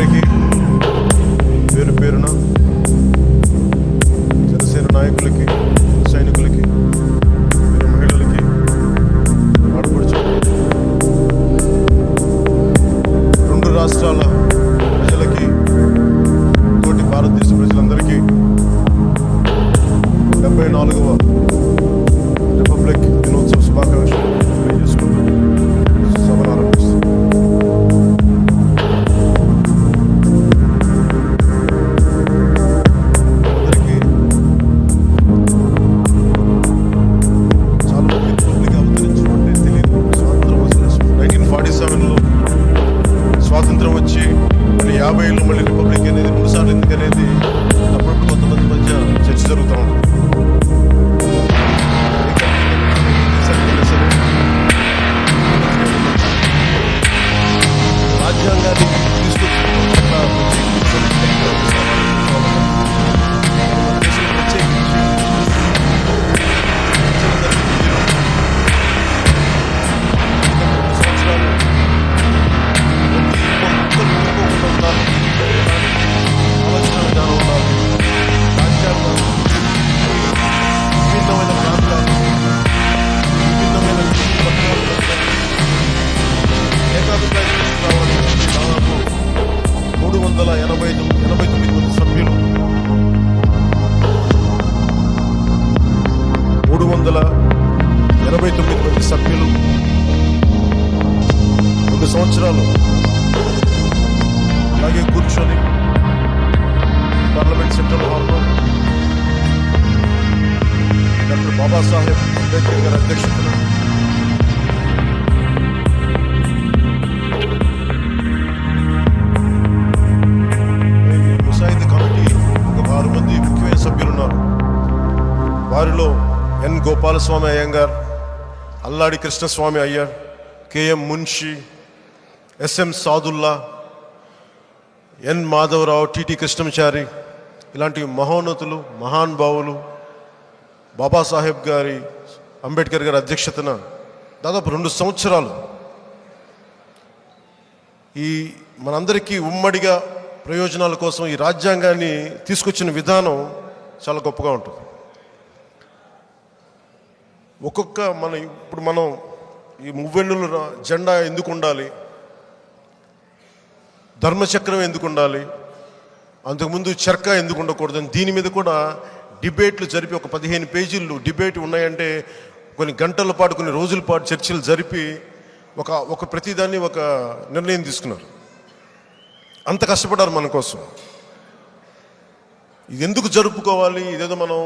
అందరికీ పేరు పేరున జనసేన నాయకులకి, సైనికులకి, మహిళలకి, ఆడపడుచులకి, రెండు రాష్ట్రాల ప్రజలకి, తోటి భారతదేశ ప్రజలందరికీ 74వ రిపబ్లిక్ దినోత్సవ శుభాకాంక్షలు తెలియజేసుకుంటూ సభను ఆరంభిస్తున్నాం. స్వాతంత్రం వచ్చి మళ్ళీ 50 మళ్ళీ రిపబ్లిక్ అనేది 2 సార్లు ఎందుకు అనేది అప్పుడప్పుడు కొంతమంది మధ్య చర్చ జరుగుతూ ఉంటుంది. రాజ్యాంగాన్ని సభ్యులు 2 సంవత్సరాలు అలాగే కూర్చొని పార్లమెంట్ సెంట్రల్ హాల్లో డాక్టర్ బాబాసాహెబ్ అంబేద్కర్ గారి అధ్యక్షతన ముసాయిదా కమిటీ ఒక 6 మంది ముఖ్యమైన సభ్యులు ఉన్నారు. వారిలో ఎన్ గోపాలస్వామి అయ్యంగార్, అల్లాడి కృష్ణస్వామి అయ్యర్, కేఎం మున్షి, ఎస్ఎం సాదుల్లా, ఎన్ మాధవరావు, టిటి కృష్ణమాచారి ఇలాంటి మహోన్నతులు, మహానుభావులు బాబాసాహెబ్ గారి అంబేద్కర్ గారి అధ్యక్షతన దాదాపు 2 సంవత్సరాలు ఈ మనందరికీ ఉమ్మడిగా ప్రయోజనాల కోసం ఈ రాజ్యాంగాన్ని తీసుకొచ్చిన విధానం చాలా గొప్పగా ఉంటుంది. ఇప్పుడు మనం ఈ మువ్వెన్నుల జెండా ఎందుకు ఉండాలి, ధర్మచక్రం ఎందుకు ఉండాలి, అంతకుముందు చర్క ఎందుకు ఉండకూడదని దీని మీద కూడా డిబేట్లు జరిపి ఒక 15 పేజీలు డిబేట్ ఉన్నాయంటే కొన్ని గంటల పాటు, కొన్ని రోజుల పాటు చర్చలు జరిపి ఒక ప్రతిదాన్ని ఒక నిర్ణయం తీసుకున్నారు. అంత కష్టపడ్డారు మన కోసం. ఇది ఎందుకు జరుపుకోవాలి, ఇదేదో మనం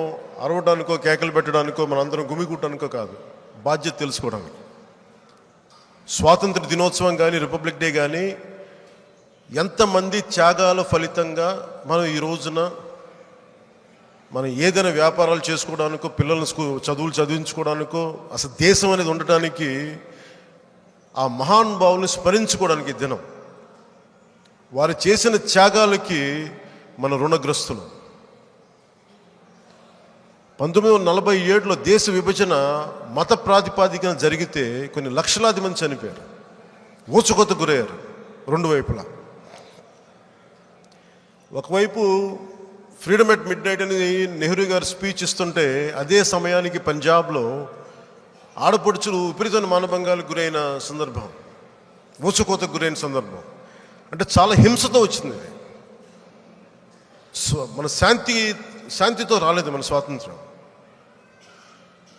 అరవడానికో కేకలు పెట్టడానికో మనందరం గుమిగూటానికో కాదు, బాధ్యత తెలుసుకోవడానికి. స్వాతంత్ర దినోత్సవం కానీ రిపబ్లిక్ డే కానీ ఎంతమంది త్యాగాల ఫలితంగా మనం ఈ రోజున మనం ఏదైనా వ్యాపారాలు చేసుకోవడానికో, పిల్లలను చదువులు చదివించుకోవడానికో, అసలు దేశం అనేది ఉండటానికి ఆ మహానుభావుల్ని స్మరించుకోవడానికి దినం. వారు చేసిన త్యాగాలకి మన రుణగ్రస్తులు. 1947లో దేశ విభజన మత ప్రాతిపాదికన జరిగితే కొన్ని లక్షలాది మంది చనిపోయారు, ఊచకొత గురయ్యారు 2 వైపులా. ఒకవైపు ఫ్రీడమ్ ఎట్ మిడ్ నైట్ అనేది నెహ్రూ గారు స్పీచ్ ఇస్తుంటే, అదే సమయానికి పంజాబ్లో ఆడపడుచులు విపరీతమైన మానభంగాలకు గురైన సందర్భం, ఊచకోతకు గురైన సందర్భం. అంటే చాలా హింసతో వచ్చింది. మన శాంతితో రాలేదు మన స్వాతంత్రం.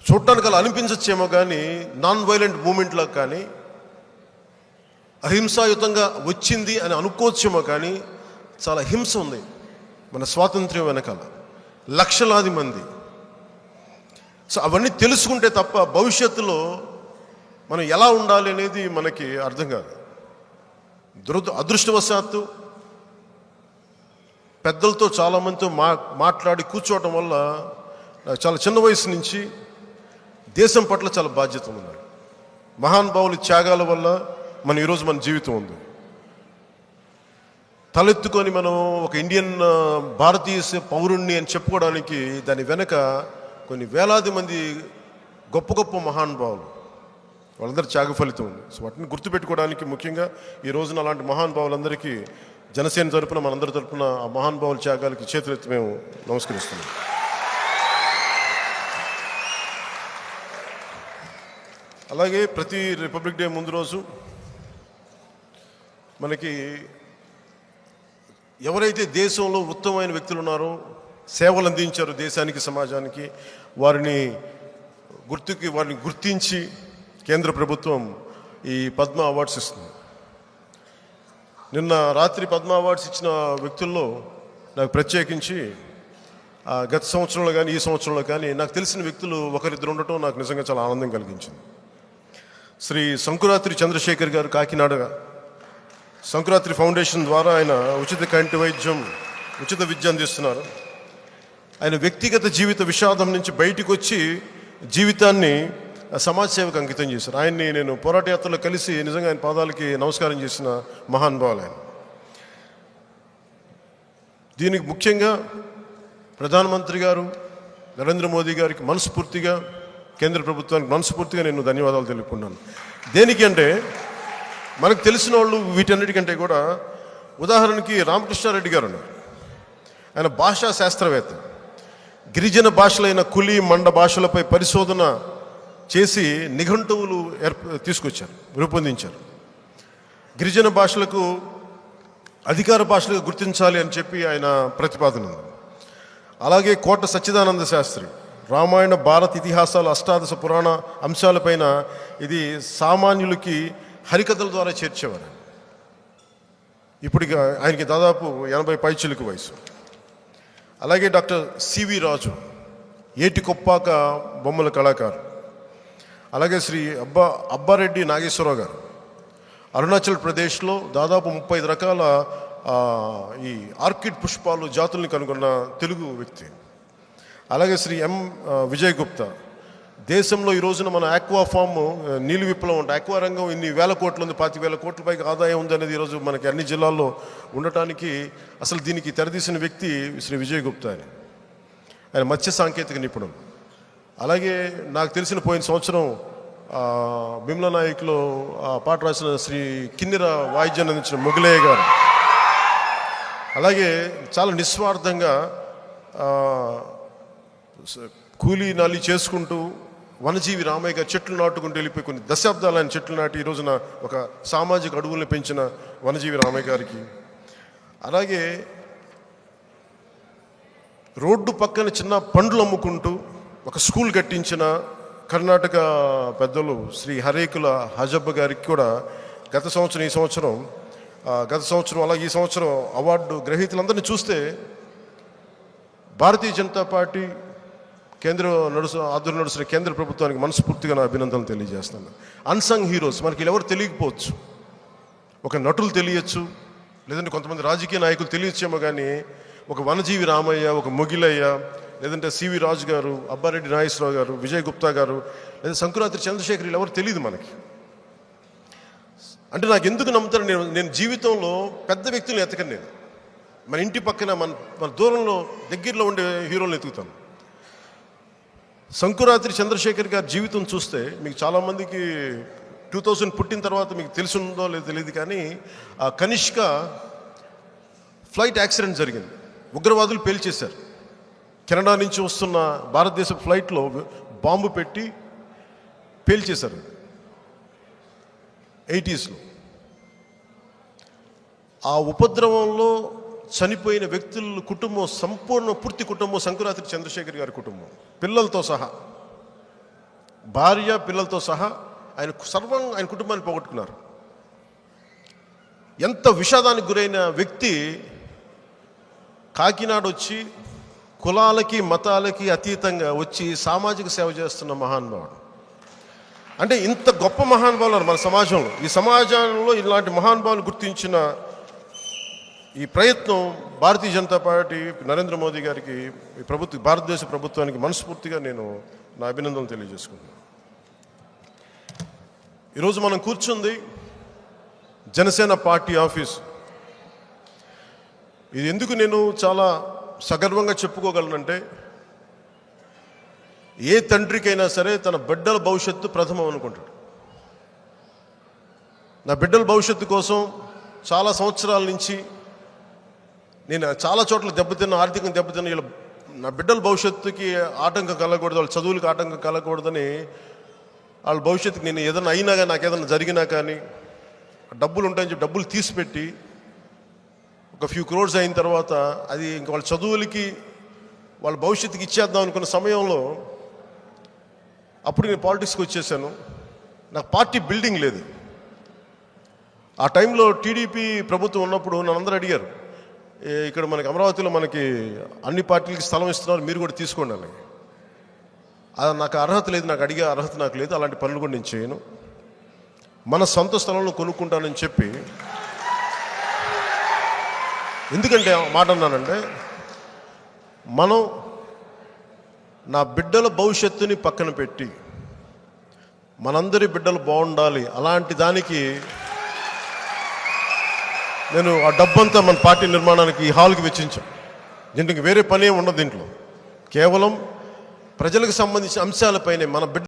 చూడటానికి అలా అనిపించచ్చేమో కానీ నాన్ వైలెంట్ మూమెంట్లో కానీ అహింసాయుతంగా వచ్చింది అని అనుకోవచ్చేమో కానీ చాలా హింస ఉంది మన స్వాతంత్ర్యం వెనకాల, లక్షలాది మంది. సో అవన్నీ తెలుసుకుంటే తప్ప భవిష్యత్తులో మనం ఎలా ఉండాలి అనేది మనకి అర్థం కాదు. అదృష్టవశాత్తు పెద్దలతో చాలామందితో మాట్లాడి కూర్చోవటం వల్ల చాలా చిన్న వయసు నుంచి దేశం పట్ల చాలా బాధ్యత ఉంది. మహానుభావుల త్యాగాల వల్ల ఈరోజు మన జీవితం ఉంది. తలెత్తుకొని మనం ఒక ఇండియన్ భారతీయ పౌరుణ్ణి అని చెప్పుకోవడానికి దాని వెనక కొన్ని వేలాది మంది గొప్ప గొప్ప మహానుభావులు, వాళ్ళందరూ త్యాగ ఫలితం ఉంది. సో వాటిని గుర్తుపెట్టుకోవడానికి ముఖ్యంగా ఈ రోజున అలాంటి మహానుభావులందరికీ జనసేన తరపున మనందరి తరపున ఆ మహానుభావుల త్యాగాలకి చేతులెత్తి మేము నమస్కరిస్తున్నాం. అలాగే ప్రతి రిపబ్లిక్ డే ముందు రోజు మనకి ఎవరైతే దేశంలో ఉత్తమమైన వ్యక్తులు ఉన్నారో, సేవలు అందించారో దేశానికి, సమాజానికి, వారిని గుర్తించి కేంద్ర ప్రభుత్వం ఈ పద్మ అవార్డ్స్ ఇస్తుంది. నిన్న రాత్రి పద్మ అవార్డ్స్ ఇచ్చిన వ్యక్తుల్లో నాకు ప్రత్యేకించి గత సంవత్సరంలో కానీ ఈ సంవత్సరంలో కానీ నాకు తెలిసిన వ్యక్తులు ఒకరిద్దరు ఉండటం నాకు నిజంగా చాలా ఆనందం కలిగించింది. శ్రీ సంకురాత్రి చంద్రశేఖర్ గారు, కాకినాడ సంకురాత్రి ఫౌండేషన్ ద్వారా ఆయన ఉచిత కంటి వైద్యం, ఉచిత విద్య అందిస్తున్నారు. ఆయన వ్యక్తిగత జీవిత విషాదం నుంచి బయటకు వచ్చి జీవితాన్ని సమాజ సేవకు అంకితం చేశారు. ఆయన్ని నేను పోరాట యాత్రలో కలిసి నిజంగా ఆయన పాదాలకి నమస్కారం చేసిన మహానుభావులు ఆయన. దీనికి ముఖ్యంగా ప్రధానమంత్రి గారు నరేంద్ర మోదీ గారికి మనస్ఫూర్తిగా, కేంద్ర ప్రభుత్వానికి మనస్ఫూర్తిగా నేను ధన్యవాదాలు తెలుపుకున్నాను. దేనికి అంటే మనకు తెలిసిన వాళ్ళు వీటన్నిటికంటే కూడా, ఉదాహరణకి రామకృష్ణారెడ్డి గారు ఉన్నారు. ఆయన భాషా శాస్త్రవేత్త. గిరిజన భాషలైన కులి, మండ భాషలపై పరిశోధన చేసి నిఘంటువులు తీసుకొచ్చారు, రూపొందించారు. గిరిజన భాషలకు అధికార భాషలుగా గుర్తించాలి అని చెప్పి ఆయన ప్రతిపాదన ఉంది. అలాగే కోట సచ్చిదానంద శాస్త్రి రామాయణ, భారత ఇతిహాసాలు, అష్టాదశ పురాణ అంశాలపైన ఇది సామాన్యులకి హరికథల ద్వారా చేర్చేవారు. ఇప్పుడు ఆయనకి దాదాపు 80 పైచిలుకు వయసు. అలాగే డాక్టర్ సివి రాజు, ఏటికొప్పాక బొమ్మల కళాకారు. అలాగే శ్రీ అబ్బారెడ్డి నాగేశ్వరరావు గారు, అరుణాచల్ ప్రదేశ్లో దాదాపు 35 రకాల ఈ ఆర్కిడ్ పుష్పాలు జాతుల్ని కనుగొన్న తెలుగు వ్యక్తి. అలాగే శ్రీ విజయ్ గుప్తా, దేశంలో ఈ రోజున మన ఆక్వా ఫామ్, నీళ్ళు విప్లవం అంటే ఆక్వా రంగం ఇన్ని వేల కోట్లు ఉంది, 25,000 కోట్ల పైకి ఆదాయం ఉంది అనేది ఈరోజు మనకి అన్ని జిల్లాల్లో ఉండటానికి అసలు దీనికి తెరదీసిన వ్యక్తి శ్రీ విజయ్ గుప్తా అని. ఆయన మత్స్య సాంకేతిక నిపుణుడు. అలాగే నాకు తెలిసిన పోయిన సంవత్సరం బిమ్లా నాయక్లో పాట రాసిన శ్రీ కిన్నెర వాయిద్యాన్ని అందించిన మొగలయ్య గారు. అలాగే చాలా నిస్వార్థంగా కూలీ నాలి చేసుకుంటూ వనజీవి రామయ్య గారు చెట్లు నాటుకుంటూ వెళ్ళిపోయి కొన్ని దశాబ్దాలు ఆయన చెట్లు నాటి ఈ రోజున ఒక సామాజిక అడుగుల్ని పెంచిన వనజీవి రామయ్య గారికి. అలాగే రోడ్డు పక్కన చిన్న పండ్లు అమ్ముకుంటూ ఒక స్కూల్ కట్టించిన కర్ణాటక పెద్దలు శ్రీ హరేకుల హజబ్బ గారికి కూడా గత సంవత్సరం అలాగే ఈ సంవత్సరం అవార్డు గ్రహీతలందరినీ చూస్తే భారతీయ జనతా పార్టీ ఆధ్వర్యంలో నడుస్తున్న కేంద్ర ప్రభుత్వానికి మనస్ఫూర్తిగా నా అభినందనలు తెలియజేస్తాను. అన్సంగ్ హీరోస్ మనకి ఎవరు తెలియకపోవచ్చు, ఒక నటులు తెలియచ్చు, లేదంటే కొంతమంది రాజకీయ నాయకులు తెలియచ్చేమో, కానీ ఒక వనజీవి రామయ్య, ఒక మొగిలయ్య, లేదంటే సివి రాజు గారు, అబ్బారెడ్డి నాగేశ్వరరావు గారు, విజయ్ గుప్తా గారు, లేదా సంకురాత్రి చంద్రశేఖర్ ఎవరు తెలియదు మనకి. అంటే నాకు ఎందుకు నమ్ముతారు, నేను జీవితంలో పెద్ద వ్యక్తులను ఎతకను. నేను మన ఇంటి పక్కన మన దూరంలో దగ్గరలో ఉండే హీరోలను ఎతుకుతాను. సంకురాత్రి చంద్రశేఖర్ గారి జీవితం చూస్తే మీకు చాలామందికి 2000 పుట్టిన తర్వాత మీకు తెలిసిందో లేదో తెలియదు, కానీ ఆ కనిష్క ఫ్లైట్ యాక్సిడెంట్ జరిగింది. ఉగ్రవాదులు పేల్చేశారు. కెనడా నుంచి వస్తున్న భారతదేశ ఫ్లైట్లో బాంబు పెట్టి పేల్చేశారు 80sలో. ఆ ఉపద్రవంలో చనిపోయిన వ్యక్తుల కుటుంబం, పూర్తి కుటుంబం సంకురాత్రి చంద్రశేఖర్ గారి కుటుంబం, పిల్లలతో సహా, భార్య పిల్లలతో సహా ఆయన కుటుంబాన్ని పోగొట్టుకున్నారు. ఎంత విషాదానికి గురైన వ్యక్తి కాకినాడ వచ్చి కులాలకి మతాలకి అతీతంగా వచ్చి సామాజిక సేవ చేస్తున్న మహానుభావుడు. అంటే ఇంత గొప్ప మహానుభావులు మన సమాజంలో, ఈ సమాజంలో ఇలాంటి మహానుభావులు గుర్తించిన ఈ ప్రయత్నం భారతీయ జనతా పార్టీ, నరేంద్ర మోదీ గారికి, ఈ భారతదేశ ప్రభుత్వానికి మనస్ఫూర్తిగా నేను నా అభినందనలు తెలియజేసుకుంటున్నాను. ఈరోజు మనం కూర్చుంది జనసేన పార్టీ ఆఫీస్. ఇది ఎందుకు నేను చాలా సగర్వంగా చెప్పుకోగలనంటే, ఏ తండ్రికైనా సరే తన బిడ్డల భవిష్యత్తు ప్రథమం అనుకుంటాడు. నా బిడ్డల భవిష్యత్తు కోసం చాలా సంవత్సరాల నుంచి నేను చాలా చోట్ల దెబ్బతిన్న, ఆర్థికంగా దెబ్బతిన్న, వీళ్ళ నా బిడ్డల భవిష్యత్తుకి ఆటంకం కలగకూడదు, వాళ్ళ చదువులకి ఆటంకం కలగకూడదని, వాళ్ళ భవిష్యత్తుకి నేను ఏదైనా అయినా కానీ, నాకు ఏదైనా జరిగినా కానీ డబ్బులు ఉంటాయని చెప్పి డబ్బులు తీసిపెట్టి ఒక ఫ్యూ క్రోర్స్ అయిన తర్వాత అది ఇంక వాళ్ళ చదువులకి వాళ్ళ భవిష్యత్తుకి ఇచ్చేద్దాం అనుకున్న సమయంలో అప్పుడు నేను పాలిటిక్స్కి వచ్చేసాను. నాకు పార్టీ బిల్డింగ్ లేదు. ఆ టైంలో టీడీపీ ప్రభుత్వం ఉన్నప్పుడు నన్ను అందరూ అడిగారు, ఇక్కడ మనకి అమరావతిలో మనకి అన్ని పార్టీలకి స్థలం ఇస్తున్నారు, మీరు కూడా తీసుకోండి అని. అది నాకు అర్హత లేదు, నాకు అడిగే అర్హత నాకు లేదు, అలాంటి పనులు కూడా నేను చేయను. మన సొంత స్థలంలో కొనుక్కుంటానని చెప్పి, ఎందుకంటే మాట అన్నానంటే, మనం నా బిడ్డల భవిష్యత్తుని పక్కన పెట్టి మనందరి బిడ్డలు బాగుండాలి, అలాంటి దానికి నేను ఆ డబ్బంతా మన పార్టీ నిర్మాణానికి ఈ హాల్కి వెచ్చించాను. దీంట్లో వేరే పని ఏమి ఉండదు. దీంట్లో కేవలం ప్రజలకు సంబంధించిన అంశాలపైనే మన బిడ్డ